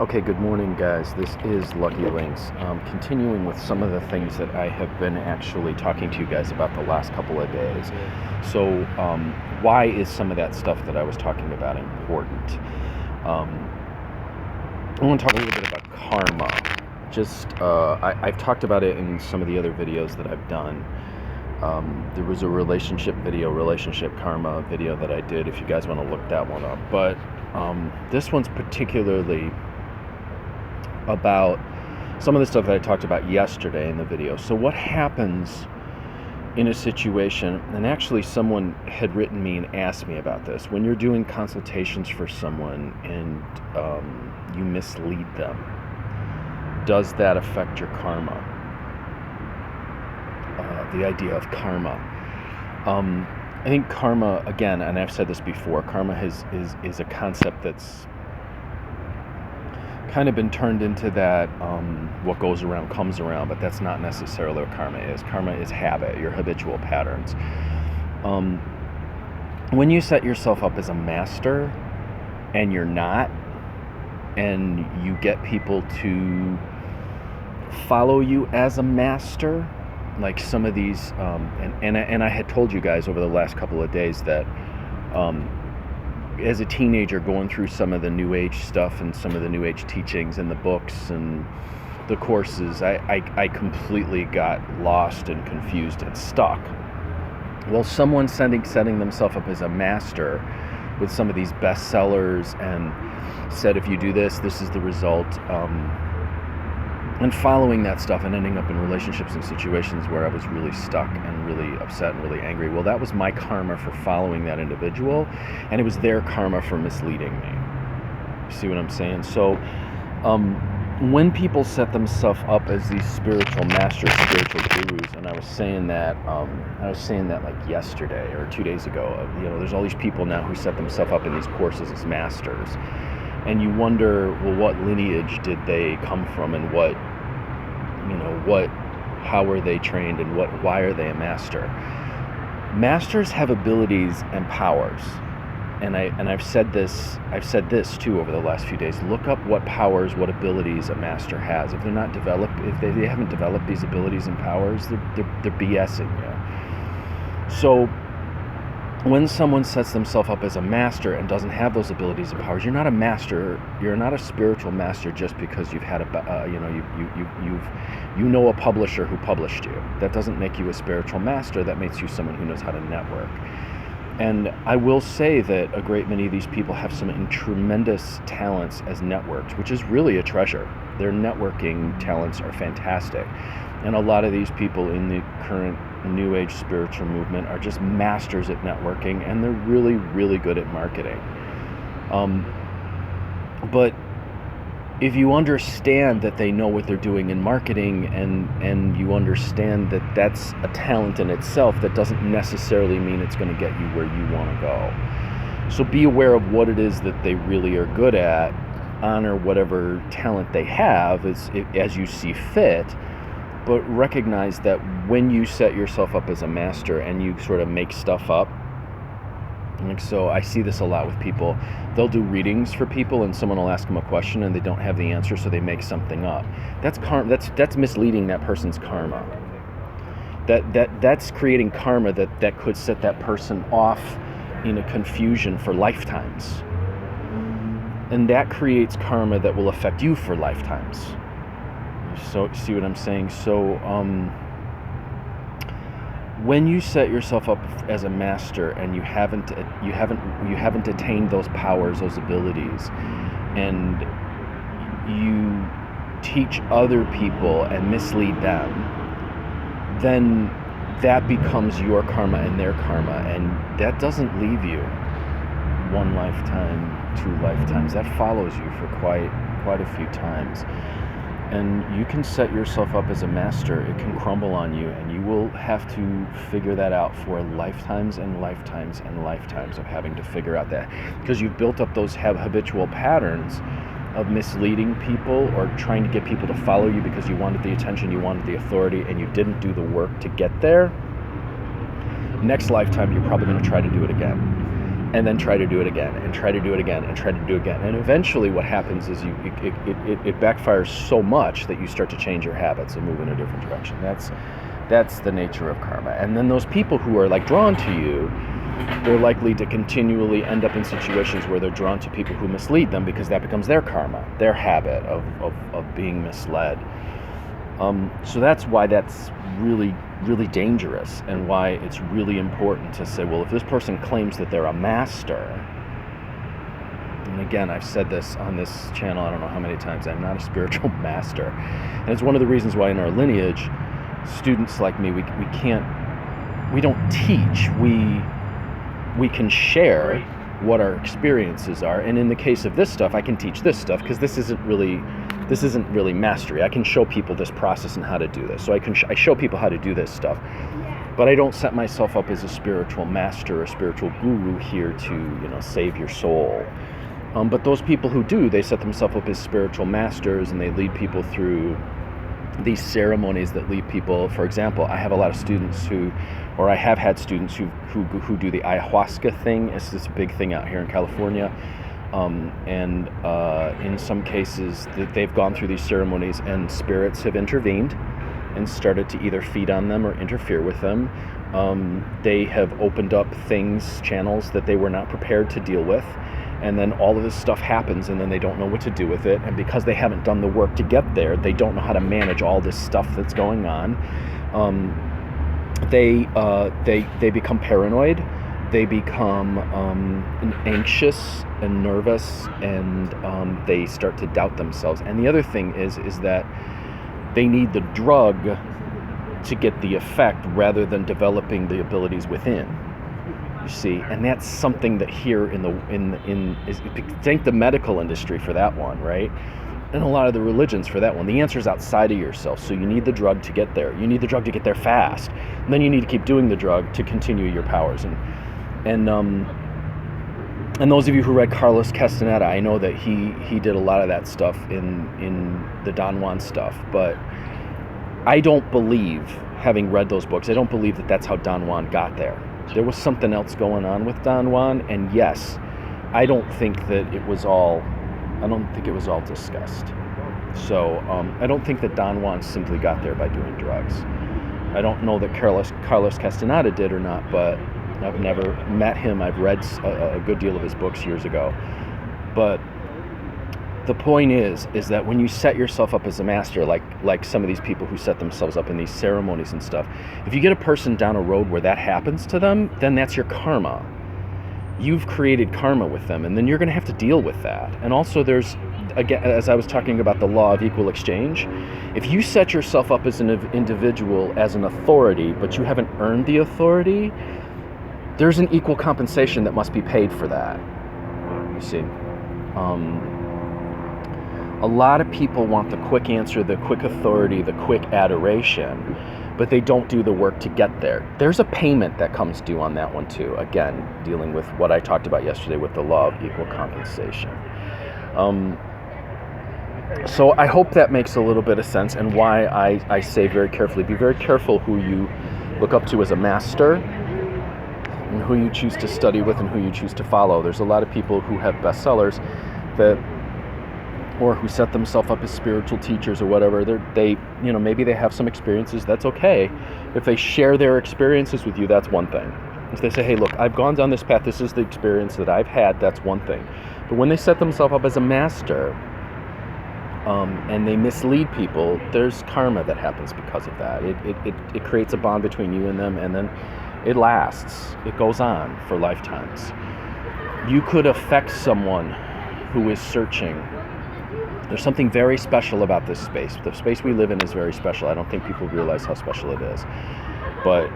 Okay, good morning, guys. This is Lucky Links. Continuing with some of the things that I have been actually talking to you guys about the last couple of days. So, why is some of that stuff that I was talking about important? I want to talk a little bit about karma. I've talked about it in some of the other videos that I've done. There was a relationship karma video that I did, if you guys want to look that one up. But this one's particularly about some of the stuff that I talked about yesterday in the video. So what happens in a situation, and actually someone had written me and asked me about this, when you're doing consultations for someone and you mislead them, does that affect your karma? The idea of karma. I think karma, again, and I've said this before, karma is a concept that's kind of been turned into that what goes around comes around, but that's not necessarily what karma is. Karma is habit, your habitual patterns. When you set yourself up as a master and you're not, and you get people to follow you as a master, like some of these, and I had told you guys over the last couple of days that as a teenager going through some of the New Age stuff and some of the New Age teachings and the books and the courses, I completely got lost and confused and stuck. Well, someone setting themselves up as a master with some of these bestsellers and said, if you do this, this is the result, and following that stuff and ending up in relationships and situations where I was really stuck and really upset and really angry. Well, that was my karma for following that individual, and it was their karma for misleading me. You see what I'm saying? So when people set themselves up as these spiritual masters, spiritual gurus, and I was saying that like yesterday or 2 days ago, there's all these people now who set themselves up in these courses as masters. And you wonder, well, what lineage did they come from, and how were they trained, and why are they a master? Masters have abilities and powers, and I've said this too over the last few days. Look up what powers, what abilities a master has. If they haven't developed these abilities and powers, they're BSing you. So when someone sets themselves up as a master and doesn't have those abilities and powers, you're not a master. You're not a spiritual master just because you've had a publisher who published you. That doesn't make you a spiritual master. That makes you someone who knows how to network. And I will say that a great many of these people have some tremendous talents as networks, which is really a treasure. Their networking talents are fantastic. And a lot of these people in the current New Age spiritual movement are just masters at networking, and they're really, really good at marketing. But if you understand that they know what they're doing in marketing, and you understand that that's a talent in itself, that doesn't necessarily mean it's going to get you where you want to go. So be aware of what it is that they really are good at. Honor whatever talent they have as you see fit. But recognize that when you set yourself up as a master and you sort of make stuff up, like, so I see this a lot with people. They'll do readings for people, and someone will ask them a question and they don't have the answer, so they make something up. That's misleading that person's karma. That's creating karma that could set that person off in a confusion for lifetimes. And that creates karma that will affect you for lifetimes. So see what I'm saying? So when you set yourself up as a master and you haven't attained those powers, those abilities, and you teach other people and mislead them, then that becomes your karma and their karma, and that doesn't leave you one lifetime, 2 lifetimes. That follows you for quite a few times. And you can set yourself up as a master. It can crumble on you, and you will have to figure that out for lifetimes and lifetimes and lifetimes of having to figure out that, because you've built up those habitual patterns of misleading people or trying to get people to follow you because you wanted the attention, you wanted the authority, and you didn't do the work to get there. Next lifetime, you're probably going to try to do it again. and then try to do it again, and try to do it again, and try to do it again. And eventually what happens is it backfires so much that you start to change your habits and move in a different direction. That's the nature of karma. And then those people who are like drawn to you, they're likely to continually end up in situations where they're drawn to people who mislead them, because that becomes their karma, their habit of being misled. So that's why that's really, really dangerous, and why it's really important to say, well, if this person claims that they're a master, and again, I've said this on this channel, I don't know how many times, I'm not a spiritual master. And it's one of the reasons why in our lineage, students like me, we don't teach, we can share what our experiences are. And in the case of this stuff, I can teach this stuff, because this isn't really mastery. I can show people this process and how to do this. So I show people how to do this stuff, but I don't set myself up as a spiritual master or a spiritual guru here to, save your soul. But those people who do, they set themselves up as spiritual masters, and they lead people through these ceremonies that lead people. For example, I have a lot of students I have had students who do the ayahuasca thing. It's this big thing out here in California. And in some cases they've gone through these ceremonies, and spirits have intervened and started to either feed on them or interfere with them. They have opened up channels that they were not prepared to deal with. And then all of this stuff happens, and then they don't know what to do with it. And because they haven't done the work to get there, they don't know how to manage all this stuff that's going on. They become paranoid. They become anxious and nervous, and they start to doubt themselves. And the other thing is that they need the drug to get the effect rather than developing the abilities within. You see, and that's something that here thank the medical industry for that one, right? And a lot of the religions for that one. The answer is outside of yourself. So you need the drug to get there. You need the drug to get there fast. And then you need to keep doing the drug to continue your powers. And those of you who read Carlos Castaneda, I know that he did a lot of that stuff in the Don Juan stuff. But I don't believe, having read those books, I don't believe that that's how Don Juan got there. There was something else going on with Don Juan, and yes, I don't think it was all discussed. So I don't think that Don Juan simply got there by doing drugs. I don't know that Carlos Castaneda did or not, but I've never met him. I've read a good deal of his books years ago. But the point is that when you set yourself up as a master, like some of these people who set themselves up in these ceremonies and stuff, if you get a person down a road where that happens to them, then that's your karma. You've created karma with them, and then you're going to have to deal with that. And also there's, again, as I was talking about the law of equal exchange, if you set yourself up as an individual, as an authority, but you haven't earned the authority, there's an equal compensation that must be paid for that. You see, a lot of people want the quick answer, the quick authority, the quick adoration, but they don't do the work to get there. There's a payment that comes due on that one too. Again, dealing with what I talked about yesterday with the law of equal compensation. So I hope that makes a little bit of sense, and why I say very carefully, be very careful who you look up to as a master, and who you choose to study with, and who you choose to follow. There's a lot of people who have bestsellers or who set themselves up as spiritual teachers or whatever. Maybe they have some experiences, that's okay. If they share their experiences with you, that's one thing. If they say, hey, look, I've gone down this path, this is the experience that I've had, that's one thing. But when they set themselves up as a master, and they mislead people, there's karma that happens because of that. It creates a bond between you and them, and then it lasts. It goes on for lifetimes. You could affect someone who is searching. There's something very special about this space. The space we live in is very special. I don't think people realize how special it is. But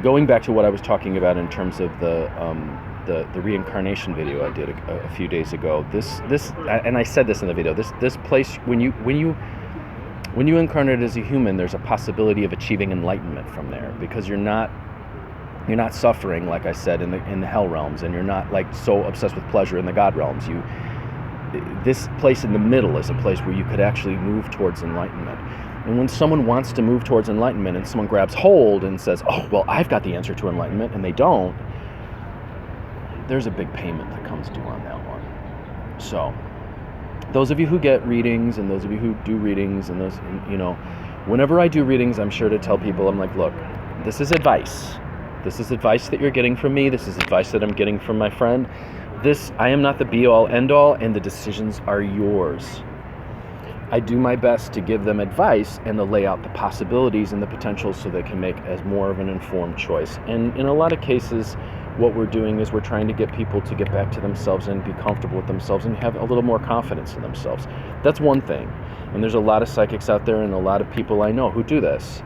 going back to what I was talking about in terms of the reincarnation video I did a few days ago, this and I said this in the video, this place, when you incarnate as a human, there's a possibility of achieving enlightenment from there, because you're not suffering, like I said, in the hell realms, and you're not like so obsessed with pleasure in the God realms. This place in the middle is a place where you could actually move towards enlightenment. And when someone wants to move towards enlightenment, and someone grabs hold and says, oh, well, I've got the answer to enlightenment, and they don't, there's a big payment that comes due on that one. So those of you who get readings and those of you who do readings and those, you know, whenever I do readings, I'm sure to tell people, I'm like, look, this is advice. This is advice that you're getting from me. This is advice that I'm getting from my friend. I am not the be-all, end-all, and the decisions are yours. I do my best to give them advice and to lay out the possibilities and the potentials so they can make as more of an informed choice. And in a lot of cases, what we're doing is we're trying to get people to get back to themselves and be comfortable with themselves and have a little more confidence in themselves. That's one thing. And there's a lot of psychics out there and a lot of people I know who do this.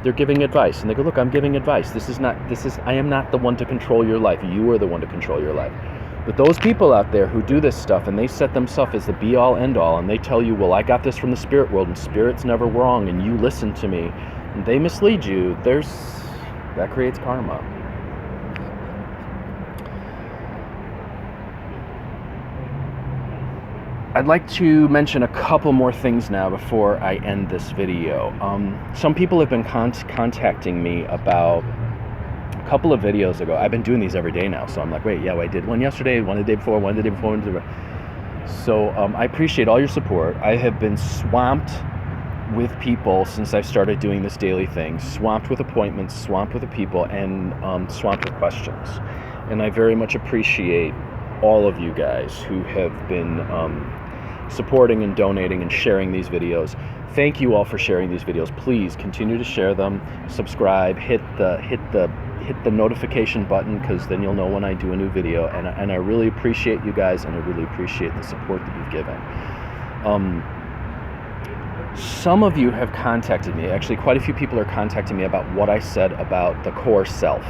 They're giving advice and they go, look, I'm giving advice. I am not the one to control your life. You are the one to control your life. But those people out there who do this stuff and they set themselves as the be-all, end-all, and they tell you, well, I got this from the spirit world and spirit's never wrong and you listen to me, and they mislead you, that creates karma. I'd like to mention a couple more things now before I end this video. Some people have been contacting me about a couple of videos ago. I've been doing these every day now, so I'm like, wait, yeah, I did one yesterday, one the day before, one the day before, one the day before. So I appreciate all your support. I have been swamped with people since I started doing this daily thing, swamped with appointments, swamped with the people, and swamped with questions. And I very much appreciate all of you guys who have been supporting and donating and sharing these videos. Thank you all for sharing these videos. Please continue to share them, subscribe, hit the notification button, because then you'll know when I do a new video. And I really appreciate you guys, and I really appreciate the support that you've given. Some of you have contacted me. Actually, quite a few people are contacting me about what I said about the core self.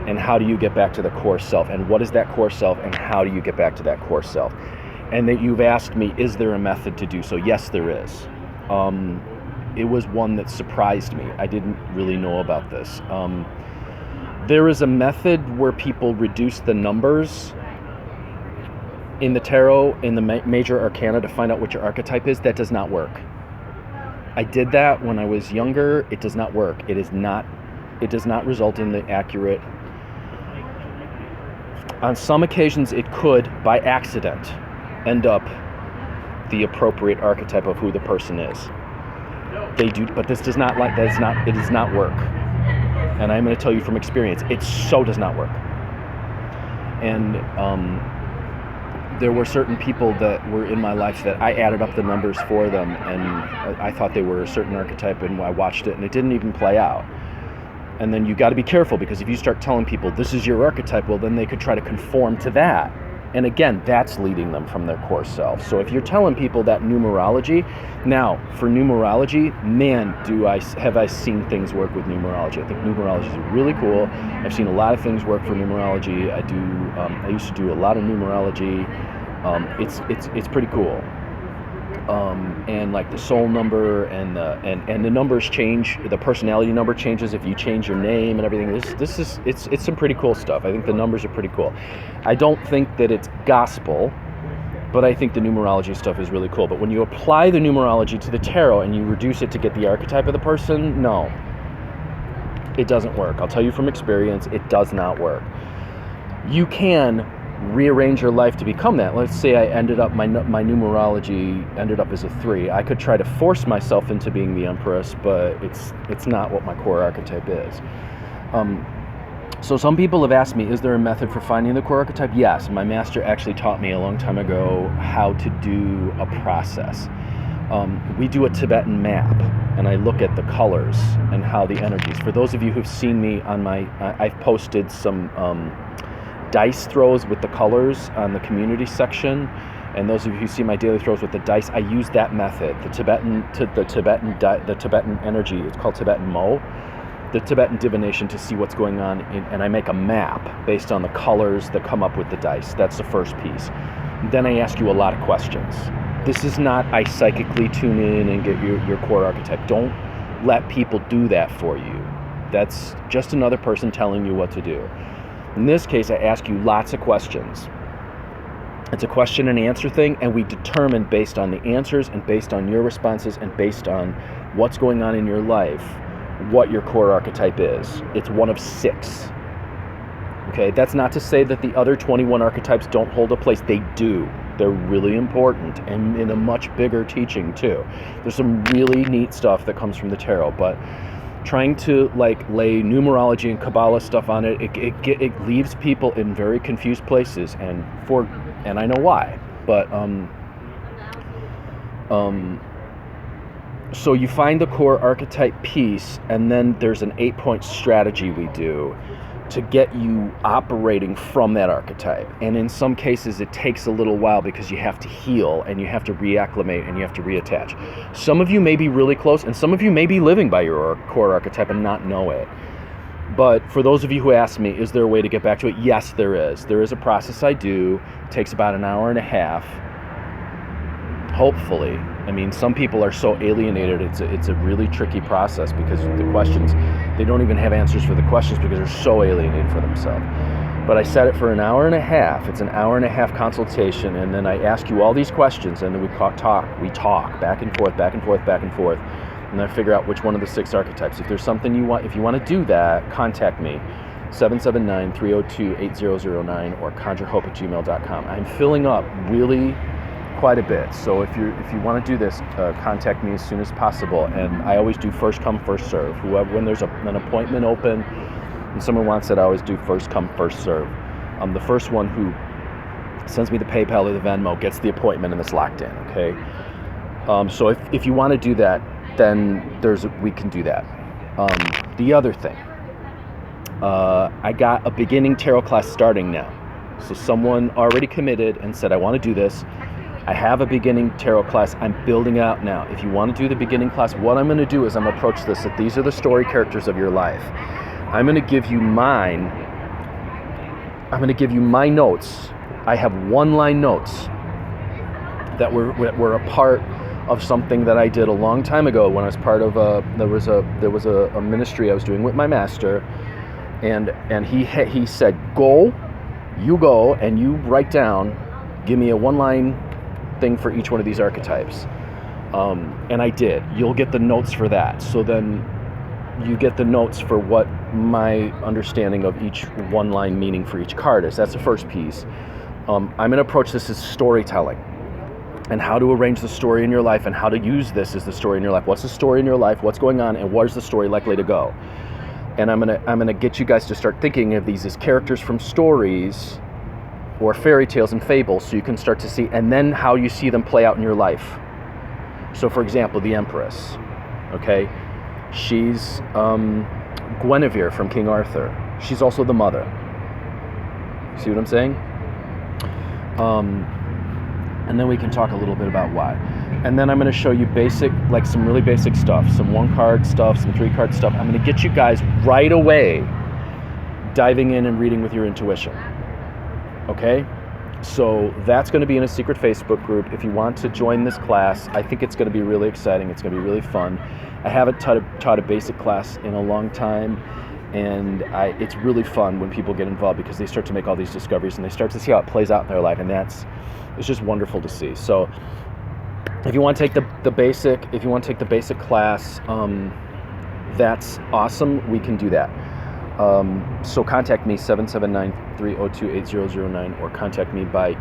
And how do you get back to the core self? And what is that core self? And how do you get back to that core self? And that you've asked me, is there a method to do so? Yes, there is. It was one that surprised me. I didn't really know about this. There is a method where people reduce the numbers in the tarot, in the major arcana, to find out what your archetype is. That does not work. I did that when I was younger. It does not work. It does not result in the accurate. On some occasions, it could, by accident, end up the appropriate archetype of who the person is. They do, but this does not it does not work. And I'm going to tell you from experience, it so does not work. And there were certain people that were in my life that I added up the numbers for them, and I thought they were a certain archetype, and I watched it, and it didn't even play out. And then you got to be careful, because if you start telling people this is your archetype, well, then they could try to conform to that. And again, that's leading them from their core self. So if you're telling people that numerology, now for numerology, man, have I seen things work with numerology. I think numerology is really cool. I've seen a lot of things work for numerology. I used to do a lot of numerology. It's pretty cool. And like the soul number and the numbers change, the personality number changes if you change your name and everything. It's some pretty cool stuff. I think the numbers are pretty cool. I don't think that it's gospel, but I think the numerology stuff is really cool. But when you apply the numerology to the tarot and you reduce it to get the archetype of the person, no, it doesn't work. I'll tell you from experience, it does not work. You can rearrange your life to become that. Let's say I ended up, my numerology ended up as a 3. I could try to force myself into being the Empress, but it's not what my core archetype is. So some people have asked me, is there a method for finding the core archetype? Yes, my master actually taught me a long time ago how to do a process. We do a Tibetan map, and I look at the colors and how the energies. For those of you who've seen me on I've posted some dice throws with the colors on the community section, and those of you who see my daily throws with the dice, I use that method. The Tibetan energy, it's called Tibetan Mo, the Tibetan divination, to see what's going on, and I make a map based on the colors that come up with the dice. That's the first piece. Then I ask you a lot of questions. This is not I psychically tune in and get your core archetype. Don't let people do that for you. That's just another person telling you what to do. In this case, I ask you lots of questions. It's a question and answer thing, and we determine based on the answers and based on your responses and based on what's going on in your life what your core archetype is. It's one of 6. Okay, that's not to say that the other 21 archetypes don't hold a place. They do. They're really important, and in a much bigger teaching too. There's some really neat stuff that comes from the tarot, but trying to like lay numerology and Kabbalah stuff on it, it leaves people in very confused places, and I know why. But so you find the core archetype piece, and then there's an 8-point strategy we do to get you operating from that archetype. And in some cases it takes a little while because you have to heal and you have to reacclimate and you have to reattach. Some of you may be really close, and some of you may be living by your core archetype and not know it. But for those of you who ask me, is there a way to get back to it? Yes, there is. There is a process I do. It takes about an hour and a half. Hopefully. I mean, some people are so alienated, it's a really tricky process because the questions, they don't even have answers for the questions because they're so alienated for themselves. But I set it for an hour and a half. It's an hour and a half consultation, and then I ask you all these questions, and then we talk back and forth, back and forth, back and forth, and then I figure out which one of the 6 archetypes. If there's something you want, if you want to do that, contact me, 779-302-8009 or conjurehope@gmail.com. I'm filling up really quite a bit, so if you want to do this, contact me as soon as possible. And I always do first come first serve. When there's an appointment open and someone wants it, I always do first come first serve. The first one who sends me the PayPal or the Venmo gets the appointment, and it's locked in. Okay, so if you want to do that, then we can do that. The other thing, I got a beginning tarot class starting now. So someone already committed and said, I want to do this. I have a beginning tarot class. I'm building it out now. If you want to do the beginning class, what I'm going to do is I'm going to approach this that these are the story characters of your life. I'm going to give you my notes. I have one-line notes that were a part of something that I did a long time ago when I was part of there was a ministry I was doing with my master, and he said, go and you write down, give me a one-line thing for each one of these archetypes. And I did. You'll get the notes for that. So then you get the notes for what my understanding of each one-line meaning for each card is. That's the first piece. I'm going to approach this as storytelling and how to arrange the story in your life and how to use this as the story in your life. What's the story in your life? What's going on? And where's the story likely to go? And I'm going to get you guys to start thinking of these as characters from stories or fairy tales and fables, so you can start to see, and then how you see them play out in your life. So for example, the Empress, okay? She's Guinevere from King Arthur. She's also the mother. See what I'm saying? And then we can talk a little bit about why. And then I'm going to show you some really basic stuff, some 1-card stuff, some 3-card stuff. I'm going to get you guys right away diving in and reading with your intuition. Okay, so that's going to be in a secret Facebook group. If you want to join this class, I think it's going to be really exciting. It's going to be really fun. I haven't taught a basic class in a long time, and it's really fun when people get involved because they start to make all these discoveries and they start to see how it plays out in their life, and it's just wonderful to see. So if you want to take the basic class, that's awesome. We can do that. So contact me, 779-302-8009, or contact me by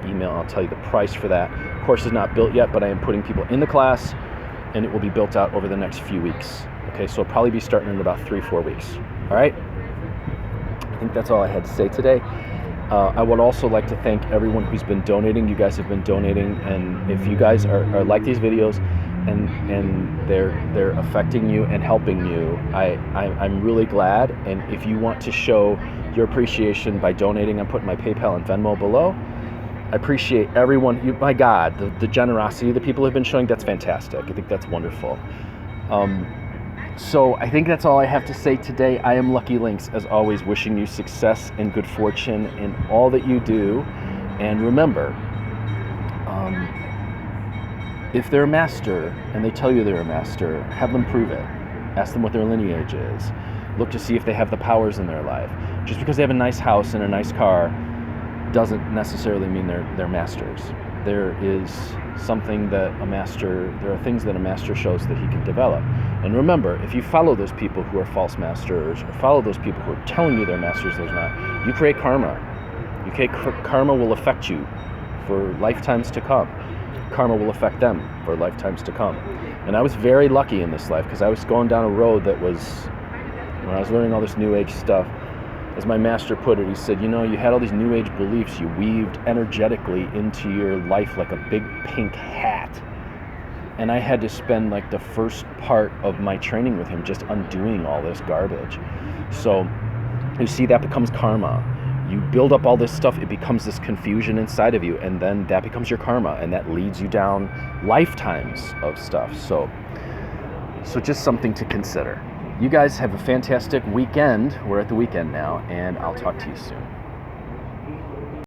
email. I'll tell you the price for that. The course is not built yet, but I am putting people in the class, and it will be built out over the next few weeks. Okay, so it'll probably be starting in about 3-4 weeks. All right? I think that's all I had to say today. I would also like to thank everyone who's been donating. You guys have been donating, and if you guys are like these videos, and they're affecting you and helping you, I'm really glad. And if you want to show your appreciation by donating, I'm putting my PayPal and Venmo below. I appreciate everyone. My God, the generosity that people have been showing, that's fantastic. I think that's wonderful. So I think that's all I have to say today. I am Lucky Links, as always, wishing you success and good fortune in all that you do. And remember, if they're a master and they tell you they're a master, have them prove it. Ask them what their lineage is. Look to see if they have the powers in their life. Just because they have a nice house and a nice car doesn't necessarily mean they're masters. there is something that there are things that a master shows that he can develop. And remember, if you follow those people who are false masters, or follow those people who are telling you they're masters, those not, you create karma. Karma will affect you for lifetimes to come. Karma will affect them for lifetimes to come. And I was very lucky in this life, because I was going down a road that was, when I was learning all this New Age stuff, as my master put it, he said, you had all these New Age beliefs you weaved energetically into your life like a big pink hat. And I had to spend like the first part of my training with him just undoing all this garbage. So you see, that becomes karma. You build up all this stuff, it becomes this confusion inside of you, and then that becomes your karma, and that leads you down lifetimes of stuff. So just something to consider. You guys have a fantastic weekend. We're at the weekend now, and I'll talk to you soon.